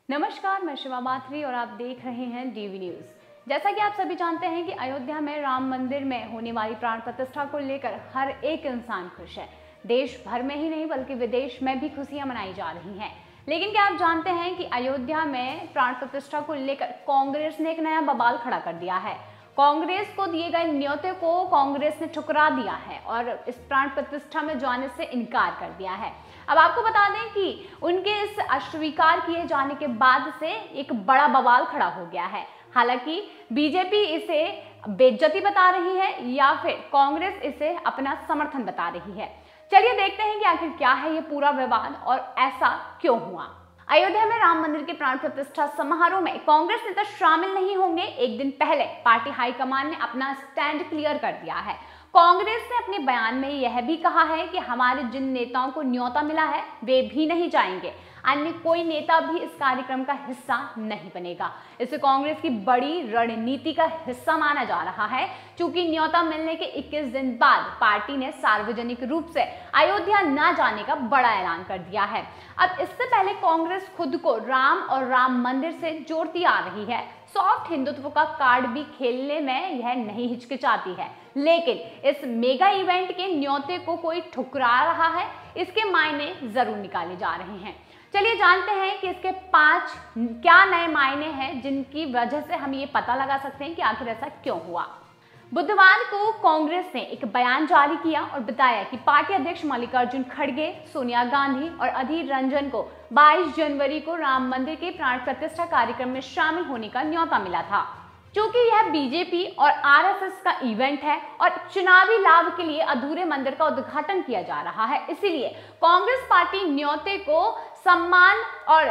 नमस्कार, मैं शिवा माथुरी और आप देख रहे हैं डीवी न्यूज। जैसा कि आप सभी जानते हैं कि अयोध्या में राम मंदिर में होने वाली प्राण प्रतिष्ठा को लेकर हर एक इंसान खुश है। देश भर में ही नहीं बल्कि विदेश में भी खुशियां मनाई जा रही हैं। लेकिन क्या आप जानते हैं कि अयोध्या में प्राण प्रतिष्ठा को लेकर कांग्रेस ने एक नया बवाल खड़ा कर दिया है। कांग्रेस को दिए गए न्योते को कांग्रेस ने ठुकरा दिया है और इस प्राण प्रतिष्ठा में जाने से इनकार कर दिया है। अब आपको बता दें कि उनके इस अस्वीकार किए जाने के बाद से एक बड़ा बवाल खड़ा हो गया है। हालांकि बीजेपी इसे बेइज्जती बता रही है या फिर कांग्रेस इसे अपना समर्थन बता रही है। चलिए देखते हैं कि आखिर क्या है ये पूरा विवाद और ऐसा क्यों हुआ। अयोध्या में राम मंदिर के प्राण प्रतिष्ठा समारोह में कांग्रेस नेता शामिल नहीं होंगे। एक दिन पहले पार्टी हाईकमान ने अपना स्टैंड क्लियर कर दिया है। कांग्रेस ने अपने बयान में यह भी कहा है कि हमारे जिन नेताओं को न्योता मिला है वे भी नहीं जाएंगे, अन्य कोई नेता भी इस कार्यक्रम का हिस्सा नहीं बनेगा। इसे कांग्रेस की बड़ी रणनीति का हिस्सा माना जा रहा है। चूंकि न्योता मिलने के 21 दिन बाद पार्टी ने सार्वजनिक रूप से अयोध्या न जाने का बड़ा ऐलान कर दिया है। अब इससे पहले कांग्रेस खुद को राम और राम मंदिर से जोड़ती आ रही है। सॉफ्ट हिंदुत्व का कार्ड भी खेलने में यह नहीं हिचकिचाती है, लेकिन इस मेगा इवेंट के न्योते को कोई ठुकरा रहा है, इसके मायने जरूर निकाले जा रहे हैं। चलिए जानते हैं कि इसके 5 क्या नए मायने हैं जिनकी वजह से हम ये पता लगा सकते हैं कि आखिर ऐसा क्यों हुआ। बुधवार को कांग्रेस ने एक बयान जारी किया और बताया कि पार्टी अध्यक्ष मल्लिकार्जुन खड़गे, सोनिया गांधी और अधीर रंजन को 22 जनवरी को राम मंदिर के प्राण प्रतिष्ठा कार्यक्रम में शामिल होने का न्योता मिला था। क्योंकि यह बीजेपी और आरएसएस का इवेंट है और चुनावी लाभ के लिए अधूरे मंदिर का उद्घाटन किया जा रहा है, इसीलिए कांग्रेस पार्टी न्योते को सम्मान और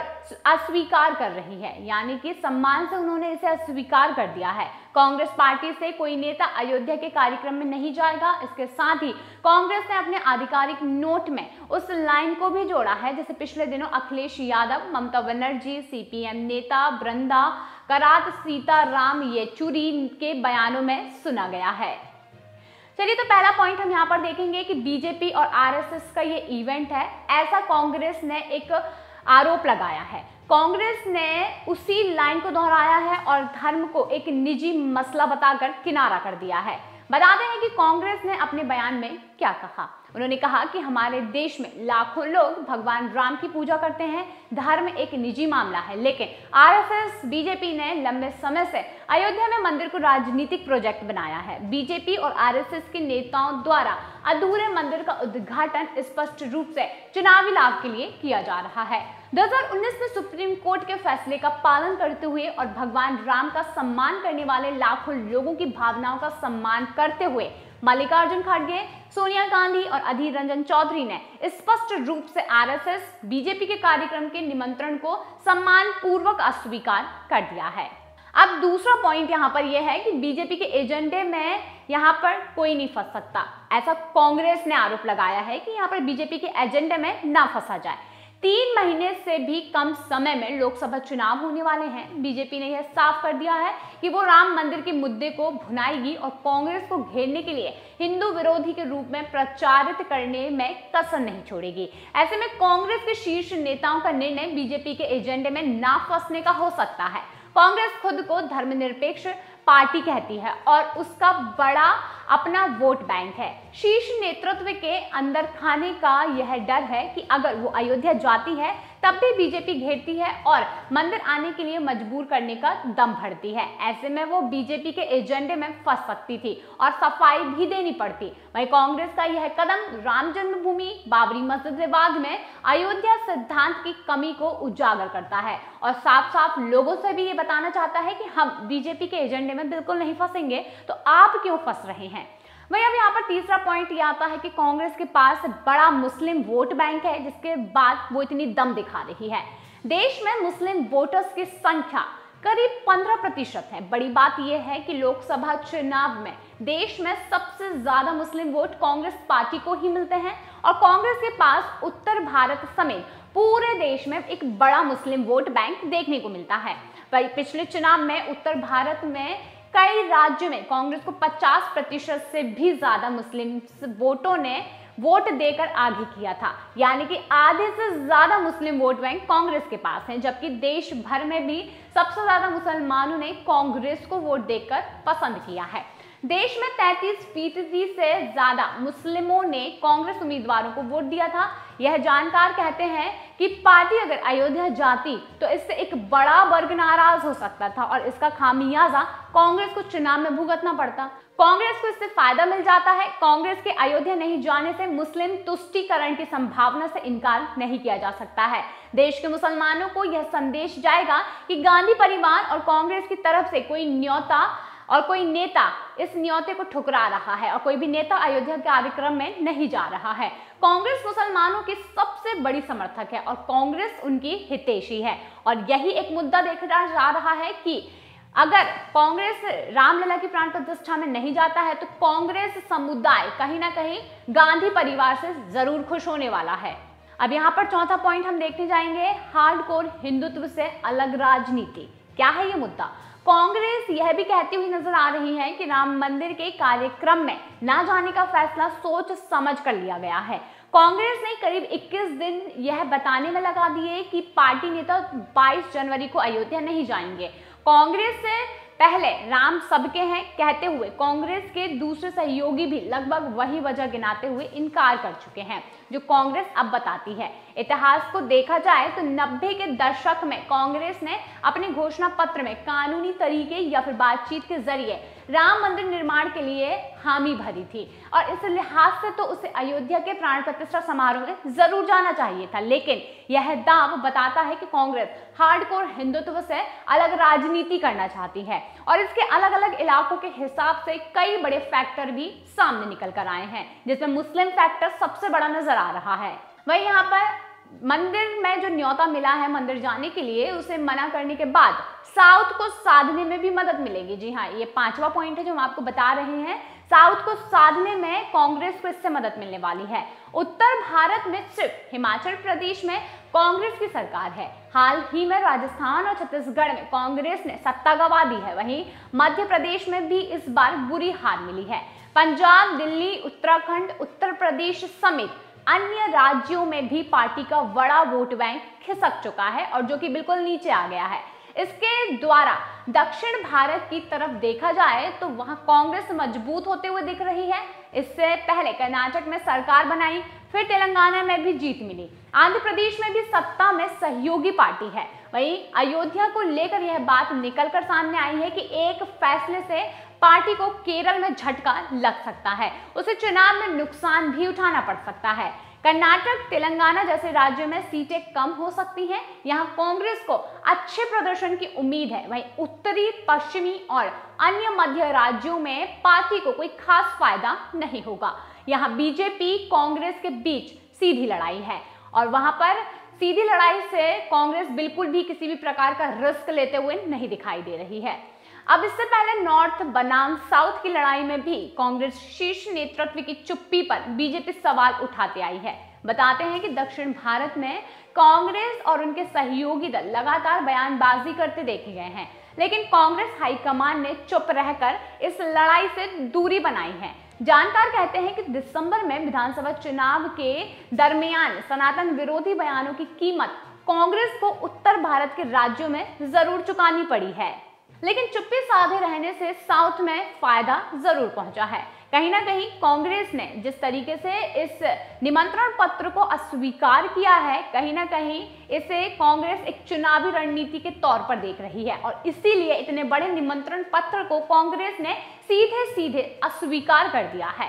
अस्वीकार कर रही है, यानी कि सम्मान से उन्होंने इसे अस्वीकार कर दिया है। कांग्रेस पार्टी से कोई नेता अयोध्या के कार्यक्रम में नहीं जाएगा। इसके साथ ही कांग्रेस ने अपने आधिकारिक नोट में उस लाइन को भी जोड़ा है जिसे पिछले दिनों अखिलेश यादव, ममता बनर्जी, सीपीएम नेता बृंदा करात, सीताराम येचुरी के बयानों में सुना गया है। चलिए तो पहला पॉइंट हम यहाँ पर देखेंगे कि बीजेपी और आरएसएस का ये इवेंट है, ऐसा कांग्रेस ने एक आरोप लगाया है। कांग्रेस ने उसी लाइन को दोहराया है और धर्म को एक निजी मसला बताकर किनारा कर दिया है। बताते हैं कि कांग्रेस ने अपने बयान में क्या कहा। उन्होंने कहा कि हमारे देश में लाखों लोग भगवान राम की पूजा करते हैं, धर्म एक निजी मामला है, लेकिन आरएसएस बीजेपी ने लंबे समय से अयोध्या में मंदिर को राजनीतिक प्रोजेक्ट बनाया है। बीजेपी और आरएसएस के नेताओं द्वारा अधूरे मंदिर का उद्घाटन स्पष्ट रूप से चुनावी लाभ के लिए किया जा रहा है। 2019 में सुप्रीम कोर्ट के फैसले का पालन करते हुए और भगवान राम का सम्मान करने वाले लाखों लोगों की भावनाओं का सम्मान करते हुए मल्लिकार्जुन खड़गे, सोनिया गांधी और अधीर रंजन चौधरी ने स्पष्ट रूप से आरएसएस बीजेपी के कार्यक्रम के निमंत्रण को सम्मान पूर्वक अस्वीकार कर दिया है। अब दूसरा पॉइंट यहाँ पर यह है कि बीजेपी के एजेंडे में यहाँ पर कोई नहीं फंस सकता, ऐसा कांग्रेस ने आरोप लगाया है कि यहाँ पर बीजेपी के एजेंडे में ना फंसा जाए। 3 महीने से भी कम समय में लोकसभा चुनाव होने वाले हैं। बीजेपी ने यह साफ कर दिया है कि वो राम मंदिर के मुद्दे को भुनाएगी और कांग्रेस को घेरने के लिए हिंदू विरोधी के रूप में प्रचारित करने में कसर नहीं छोड़ेगी। ऐसे में कांग्रेस के शीर्ष नेताओं का निर्णय बीजेपी के एजेंडे में ना फंसने का हो सकता है। कांग्रेस खुद को धर्मनिरपेक्ष पार्टी कहती है और उसका बड़ा अपना वोट बैंक है। शीर्ष नेतृत्व के अंदर खाने का यह डर है कि अगर वो अयोध्या जाती है तब भी बीजेपी घेरती है और मंदिर आने के लिए मजबूर करने का दम भरती है। ऐसे में वो बीजेपी के एजेंडे में फंस सकती थी और सफाई भी देनी पड़ती। वहीं कांग्रेस का यह कदम राम जन्मभूमि बाबरी मस्जिद विवाद में अयोध्या सिद्धांत की कमी को उजागर करता है और साफ साफ लोगों से भी ये बताना चाहता है कि हम बीजेपी के एजेंडे में बिल्कुल नहीं फंसेंगे, तो आप क्यों फंस रहे हैं। वहीं अब यहाँ पर तीसरा पॉइंट ये आता है कि कांग्रेस के पास बड़ा मुस्लिम वोट बैंक है, जिसके बाद वो इतनी दम दिखा रही है। देश में मुस्लिम वोटर्स की संख्या करीब 15% है। बड़ी बात यह है कि लोकसभा चुनाव में देश में सबसे ज्यादा मुस्लिम वोट कांग्रेस पार्टी को ही मिलते हैं और कांग्रेस के पास उत्तर भारत समेत पूरे देश में एक बड़ा मुस्लिम वोट बैंक देखने को मिलता है। पिछले चुनाव में उत्तर भारत में कई राज्यों में कांग्रेस को 50% से भी ज्यादा मुस्लिम वोटों ने वोट देकर आगे किया था। यानी कि आधे से ज्यादा मुस्लिम वोट बैंक कांग्रेस के पास हैं, जबकि देश भर में भी सबसे ज्यादा मुसलमानों ने कांग्रेस को वोट देकर पसंद किया है। देश में 33% से ज्यादा मुस्लिमों ने कांग्रेस उम्मीदवारों को वोट दिया था। यह जानकार कहते हैं कि पार्टी अगर अयोध्या जाती तो इससे एक बड़ा वर्ग नाराज हो सकता था और इसका खामियाजा कांग्रेस को चुनाव में भुगतना पड़ता। कांग्रेस को इससे फायदा मिल जाता है। कांग्रेस के अयोध्या नहीं जाने से मुस्लिम तुष्टीकरण की संभावना से इनकार नहीं किया जा सकता है। देश के मुसलमानों को यह संदेश जाएगा कि गांधी परिवार और कांग्रेस की तरफ से कोई न्योता और कोई नेता इस न्योते को ठुकरा रहा है और कोई भी नेता अयोध्या कार्यक्रम में नहीं जा रहा है। कांग्रेस मुसलमानों की सबसे बड़ी समर्थक है और कांग्रेस उनकी हितैषी है। और यही एक मुद्दा देखा जा रहा है कि अगर कांग्रेस रामलला की प्राण प्रतिष्ठा में नहीं जाता है तो कांग्रेस समुदाय कहीं ना कहीं गांधी परिवार से जरूर खुश होने वाला है। अब यहाँ पर चौथा पॉइंट हम देखने जाएंगे, हार्डकोर हिंदुत्व से अलग राजनीति। क्या है ये मुद्दा? कांग्रेस यह भी कहती हुई नजर आ रही है कि राम मंदिर के कार्यक्रम में ना जाने का फैसला सोच समझ कर लिया गया है। कांग्रेस ने करीब 21 दिन यह बताने में लगा दिए कि पार्टी नेता 22 जनवरी को अयोध्या नहीं जाएंगे। कांग्रेस से पहले राम सबके हैं कहते हुए कांग्रेस के दूसरे सहयोगी भी लगभग वही वजह गिनाते हुए इनकार कर चुके हैं जो कांग्रेस अब बताती है। इतिहास को देखा जाए तो 90 के दशक में कांग्रेस ने अपने घोषणा पत्र में कानूनी तरीके या फिर बातचीत के जरिए राम मंदिर निर्माण के लिए हामी भरी थी और इस लिहाज से तो उसे अयोध्या के प्राण प्रतिष्ठा समारोह में जरूर जाना चाहिए था। लेकिन यह दाव बताता है कि कांग्रेस हार्डकोर हिंदुत्व से अलग राजनीति करना चाहती है और इसके अलग अलग इलाकों के हिसाब से कई बड़े फैक्टर भी सामने निकल कर आए हैं, जिसमें मुस्लिम फैक्टर सबसे बड़ा नजर आ रहा है। वही यहाँ पर मंदिर में जो न्योता मिला है मंदिर जाने के लिए, उसे मना करने के बाद साउथ को साधने में भी मदद मिलेगी। जी हाँ, ये 5वां पॉइंट है जो हम आपको बता रहे हैं। साउथ को साधने में कांग्रेस को इससे मदद मिलने वाली है। उत्तर भारत में सिर्फ हिमाचल प्रदेश में कांग्रेस की सरकार है। हाल ही में राजस्थान और छत्तीसगढ़ में कांग्रेस ने सत्ता गंवा दी है। वहीं मध्य प्रदेश में भी इस बार बुरी हार मिली है। पंजाब, दिल्ली, उत्तराखंड, उत्तर प्रदेश समेत अन्य राज्यों में भी पार्टी का बड़ा वोट बैंक खिसक चुका है और जो कि बिल्कुल नीचे आ गया है। इसके द्वारा दक्षिण भारत की तरफ देखा जाए तो वहां कांग्रेस मजबूत होते हुए दिख रही है। इससे पहले कर्नाटक में सरकार बनाई, फिर तेलंगाना में भी जीत मिली, आंध्र प्रदेश में भी सत्ता में सहयोगी पार्टी है। वहीं अयोध्या को लेकर यह बात निकलकर सामने आई है कि एक फैसले से पार्टी को केरल में झटका लग सकता है, उसे चुनाव में नुकसान भी उठाना पड़ सकता है। कर्नाटक, तेलंगाना जैसे राज्यों में सीटें कम हो सकती हैं। यहाँ कांग्रेस को अच्छे प्रदर्शन की उम्मीद है। वहीं उत्तरी, पश्चिमी और अन्य मध्य राज्यों में पार्टी को कोई खास फायदा नहीं होगा। यहाँ बीजेपी कांग्रेस के बीच सीधी लड़ाई है और वहां पर सीधी लड़ाई से कांग्रेस बिल्कुल भी किसी भी प्रकार का रिस्क लेते हुए नहीं दिखाई दे रही है। अब इससे पहले नॉर्थ बनाम साउथ की लड़ाई में भी कांग्रेस शीर्ष नेतृत्व की चुप्पी पर बीजेपी सवाल उठाते आई है। बताते हैं कि दक्षिण भारत में कांग्रेस और उनके सहयोगी दल लगातार बयानबाजी करते देखे गए हैं, लेकिन कांग्रेस हाईकमान ने चुप रहकर इस लड़ाई से दूरी बनाई है। जानकार कहते हैं कि दिसंबर में विधानसभा चुनाव के दरमियान सनातन विरोधी बयानों की कीमत कांग्रेस को उत्तर भारत के राज्यों में जरूर चुकानी पड़ी है, लेकिन चुप्पी साधे रहने से साउथ में फायदा जरूर पहुंचा है। कहीं ना कहीं कांग्रेस ने जिस तरीके से इस निमंत्रण पत्र को अस्वीकार किया है, कहीं ना कहीं इसे कांग्रेस एक चुनावी रणनीति के तौर पर देख रही है और इसीलिए इतने बड़े निमंत्रण पत्र को कांग्रेस ने सीधे सीधे अस्वीकार कर दिया है।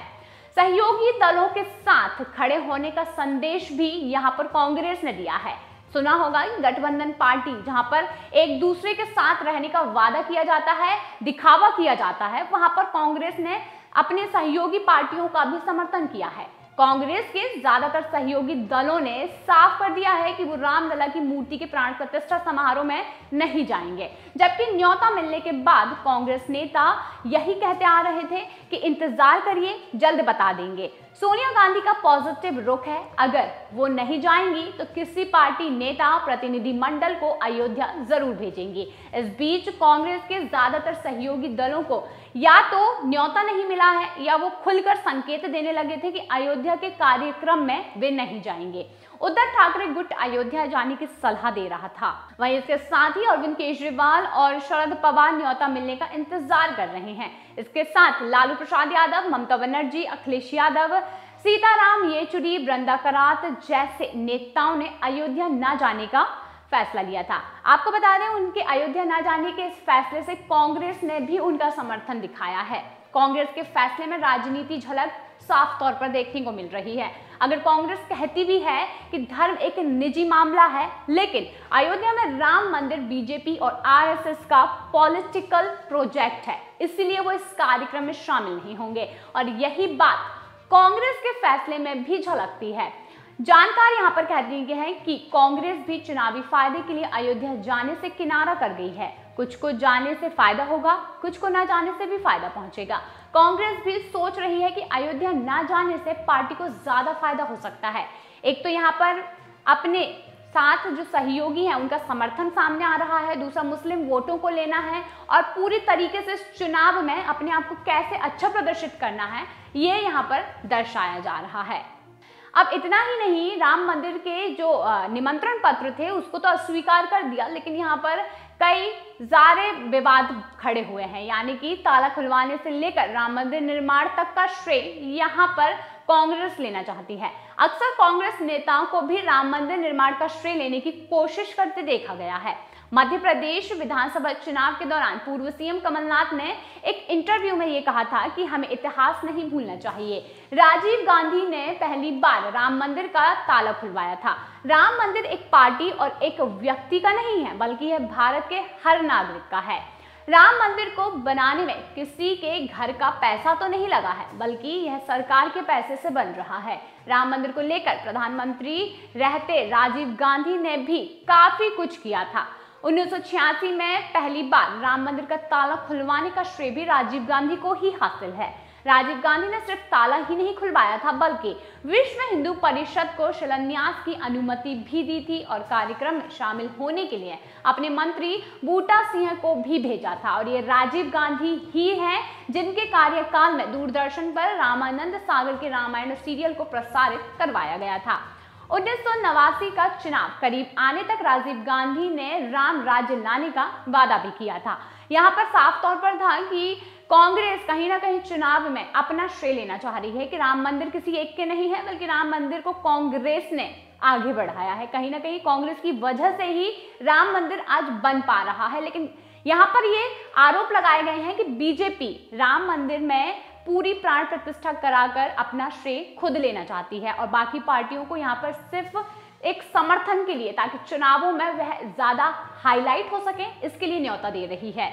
सहयोगी दलों के साथ खड़े होने का संदेश भी यहाँ पर कांग्रेस ने दिया है। सुना होगा गठबंधन पार्टी, जहां पर एक दूसरे के साथ रहने का वादा किया जाता है, दिखावा किया जाता है, वहां पर कांग्रेस ने अपने सहयोगी पार्टियों का भी समर्थन किया है। कांग्रेस के ज्यादातर सहयोगी दलों ने साफ कर दिया है कि वो रामलला की मूर्ति के प्राण प्रतिष्ठा समारोह में नहीं जाएंगे, जबकि न्योता मिलने के बाद कांग्रेस नेता यही कहते आ रहे थे कि इंतजार करिए, जल्द बता देंगे। सोनिया गांधी का पॉजिटिव रुख है, अगर वो नहीं जाएंगी तो किसी पार्टी नेता प्रतिनिधि मंडल को अयोध्या जरूर भेजेंगी। इस बीच कांग्रेस के ज्यादातर सहयोगी दलों को या तो न्योता नहीं मिला है या वो खुलकर संकेत देने लगे थे कि अयोध्या के कार्यक्रम में वे नहीं जाएंगे। उद्धव ठाकरे गुट अयोध्या जाने की सलाह दे रहा था। वहीं इसके साथ ही अरविंद केजरीवाल और शरद पवार न्योता मिलने का इंतजार कर रहे हैं। इसके साथ लालू प्रसाद यादव, ममता बनर्जी, अखिलेश यादव, सीताराम येचुरी, बृंदा करात जैसे नेताओं ने अयोध्या न जाने का फैसला लिया था। आपको बता दें, उनके अयोध्या न जाने के इस फैसले से कांग्रेस ने भी उनका समर्थन दिखाया है। कांग्रेस के फैसले में राजनीति झलक साफ तौर पर देखने को मिल रही है। अगर कांग्रेस कहती भी है कि धर्म एक निजी मामला है, लेकिन अयोध्या में राम मंदिर बीजेपी और आरएसएस का पॉलिटिकल प्रोजेक्ट है, इसलिए वो इस कार्यक्रम में शामिल नहीं होंगे और यही बात कांग्रेस के फैसले में भी झलकती है। जानकार यहाँ पर कहती है कि कांग्रेस भी चुनावी फायदे के लिए अयोध्या जाने से किनारा कर गई है। कुछ को जाने से फायदा होगा, कुछ को ना जाने से भी फायदा पहुंचेगा। कांग्रेस भी सोच रही है कि अयोध्या ना जाने से पार्टी को ज्यादा फायदा हो सकता है। एक तो यहाँ पर अपने साथ जो सहयोगी हैं उनका समर्थन सामने आ रहा है, दूसरा मुस्लिम वोटों को लेना है और पूरी तरीके से इस चुनाव में अपने आप को कैसे अच्छा प्रदर्शित करना है, ये यहाँ पर दर्शाया जा रहा है। अब इतना ही नहीं, राम मंदिर के जो निमंत्रण पत्र थे उसको तो अस्वीकार कर दिया, लेकिन यहाँ पर कई सारे विवाद खड़े हुए हैं। यानी कि ताला खुलवाने से लेकर राम मंदिर निर्माण तक का श्रेय यहाँ पर कांग्रेस लेना चाहती है। अक्सर कांग्रेस नेताओं को भी राम मंदिर निर्माण का श्रेय लेने की कोशिश करते देखा गया है। मध्य प्रदेश विधानसभा चुनाव के दौरान पूर्व सीएम कमलनाथ ने एक इंटरव्यू में ये कहा था कि हमें इतिहास नहीं भूलना चाहिए। राजीव गांधी ने पहली बार राम मंदिर का ताला खुलवाया था। राम मंदिर एक पार्टी और एक व्यक्ति का नहीं है, बल्कि यह भारत के हर नागरिक का है। राम मंदिर को बनाने में किसी के घर का पैसा तो नहीं लगा है, बल्कि यह सरकार के पैसे से बन रहा है। राम मंदिर को लेकर प्रधानमंत्री रहते राजीव गांधी ने भी काफी कुछ किया था। 1986 में पहली बार राम मंदिर का ताला खुलवाने का श्रेय भी राजीव गांधी को ही हासिल है। राजीव गांधी ने सिर्फ ताला ही नहीं खुलवाया था, बल्कि विश्व हिंदू परिषद को शिलान्यास की अनुमति भी दी थी और कार्यक्रम में शामिल होने के लिए अपने मंत्री बूटा सिंह को भी भेजा था। और ये राजीव गांधी ही हैं जिनके कार्यकाल में दूरदर्शन पर रामानंद सागर के रामायण सीरियल को प्रसारित करवाया गया था। 1989 का चुनाव करीब आने तक राजीव गांधी ने राम राज्य लाने का वादा भी किया था। यहाँ पर साफ तौर पर था कि कांग्रेस कहीं ना कहीं चुनाव में अपना श्रेय लेना चाह रही है कि राम मंदिर किसी एक के नहीं है, बल्कि राम मंदिर को कांग्रेस ने आगे बढ़ाया है। कहीं ना कहीं कांग्रेस की वजह से ही राम मंदिर आज बन पा रहा है। लेकिन यहाँ पर ये आरोप लगाए गए हैं कि बीजेपी राम मंदिर में पूरी प्राण प्रतिष्ठा कराकर अपना श्रेय खुद लेना चाहती है और बाकी पार्टियों को यहाँ पर सिर्फ एक समर्थन के लिए, ताकि चुनावों में वह ज्यादा हाईलाइट हो सके, इसके लिए न्योता दे रही है।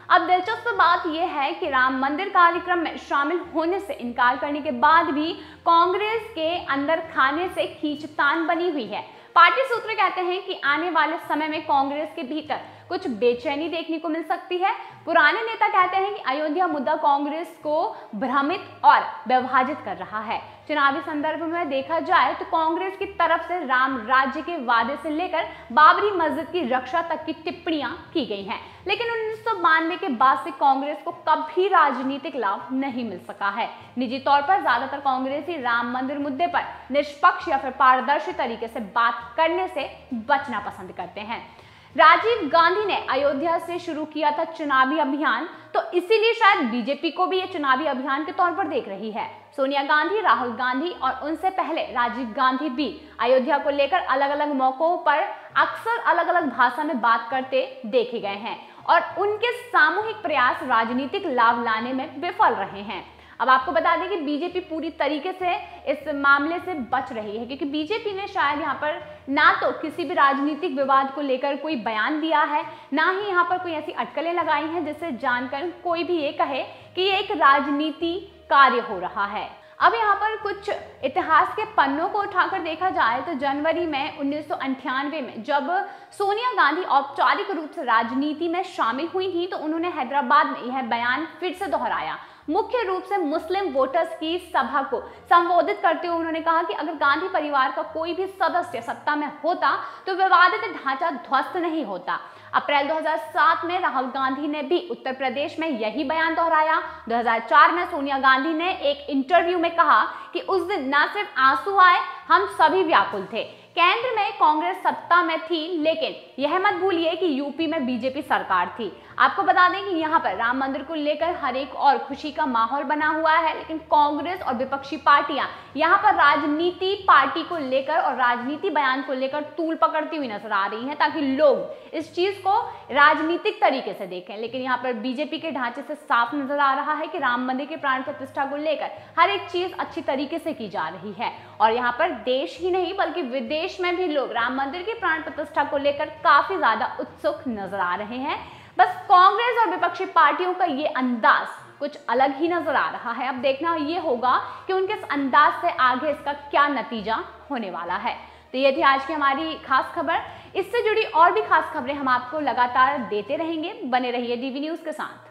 अब दिलचस्प बात यह है कि राम मंदिर कार्यक्रम में शामिल होने से इनकार करने के बाद भी कांग्रेस के अंदर खाने से खींचतान बनी हुई है। पार्टी सूत्र कहते हैं कि आने वाले समय में कांग्रेस के भीतर कुछ बेचैनी देखने को मिल सकती है। पुराने नेता कहते हैं कि अयोध्या मुद्दा कांग्रेस को भ्रमित और विभाजित कर रहा है। चुनावी संदर्भ में देखा जाए तो कांग्रेस की तरफ से राम राज्य के वादे से लेकर बाबरी मस्जिद की रक्षा तक की टिप्पणियां की गई हैं, लेकिन 1992 के बाद से कांग्रेस को कभी राजनीतिक लाभ नहीं मिल सका है। निजी तौर पर ज्यादातर कांग्रेसी राम मंदिर मुद्दे पर निष्पक्ष या फिर पारदर्शी तरीके से बात करने से बचना पसंद करते हैं। राजीव गांधी ने अयोध्या से शुरू किया था चुनावी अभियान, तो इसीलिए शायद बीजेपी को भी ये चुनावी अभियान के तौर पर देख रही है। सोनिया गांधी, राहुल गांधी और उनसे पहले राजीव गांधी भी अयोध्या को लेकर अलग अलग मौकों पर अक्सर अलग अलग भाषा में बात करते देखे गए हैं और उनके सामूहिक प्रयास राजनीतिक लाभ लाने में विफल रहे हैं। अब आपको बता दें कि बीजेपी पूरी तरीके से इस मामले से बच रही है, क्योंकि बीजेपी ने शायद यहाँ पर ना तो किसी भी राजनीतिक विवाद को लेकर कोई बयान दिया है, ना ही यहाँ पर कोई ऐसी अटकलें लगाई हैं जिससे जानकर कोई भी ये कहे कि ये एक राजनीति कार्य हो रहा है। अब यहाँ पर कुछ इतिहास के पन्नों को उठाकर देखा जाए तो जनवरी में 1998 में जब सोनिया गांधी औपचारिक रूप से राजनीति में शामिल हुई थी, तो उन्होंने हैदराबाद में यह बयान फिर से दोहराया। मुख्य रूप से मुस्लिम वोटर्स की सभा को संबोधित करते हुए उन्होंने कहा कि अगर गांधी परिवार का कोई भी सदस्य सत्ता में होता तो विवादित ढांचा ध्वस्त नहीं होता। अप्रैल 2007 में राहुल गांधी ने भी उत्तर प्रदेश में यही बयान दोहराया। 2004 में सोनिया गांधी ने एक इंटरव्यू में कहा कि उस दिन न सिर्फ आंसू आए, हम सभी व्याकुल थे। केंद्र में कांग्रेस सत्ता में थी, लेकिन यह मत भूलिए कि यूपी में बीजेपी सरकार थी। आपको बता दें कि यहाँ पर राम मंदिर को लेकर हर एक और खुशी का माहौल बना हुआ है, लेकिन कांग्रेस और विपक्षी पार्टियां यहाँ पर राजनीति पार्टी को लेकर और राजनीति बयान को लेकर तूल पकड़ती हुई नजर आ रही हैं, ताकि लोग इस चीज को राजनीतिक तरीके से देखें। लेकिन यहाँ पर बीजेपी के ढांचे से साफ नजर आ रहा है कि राम मंदिर के प्राण प्रतिष्ठा को लेकर हर एक चीज अच्छी तरीके से की जा रही है, और यहाँ पर देश ही नहीं बल्कि विदेश में भी लोग राम मंदिर की प्राण प्रतिष्ठा को लेकर काफी ज्यादा उत्सुक नजर आ रहे हैं। बस कांग्रेस और विपक्षी पार्टियों का ये अंदाज कुछ अलग ही नजर आ रहा है। अब देखना ये होगा कि उनके इस अंदाज से आगे इसका क्या नतीजा होने वाला है। तो ये थी आज की हमारी खास खबर। इससे जुड़ी और भी खास खबरें हम आपको लगातार देते रहेंगे। बने रहिए डीवी न्यूज के साथ।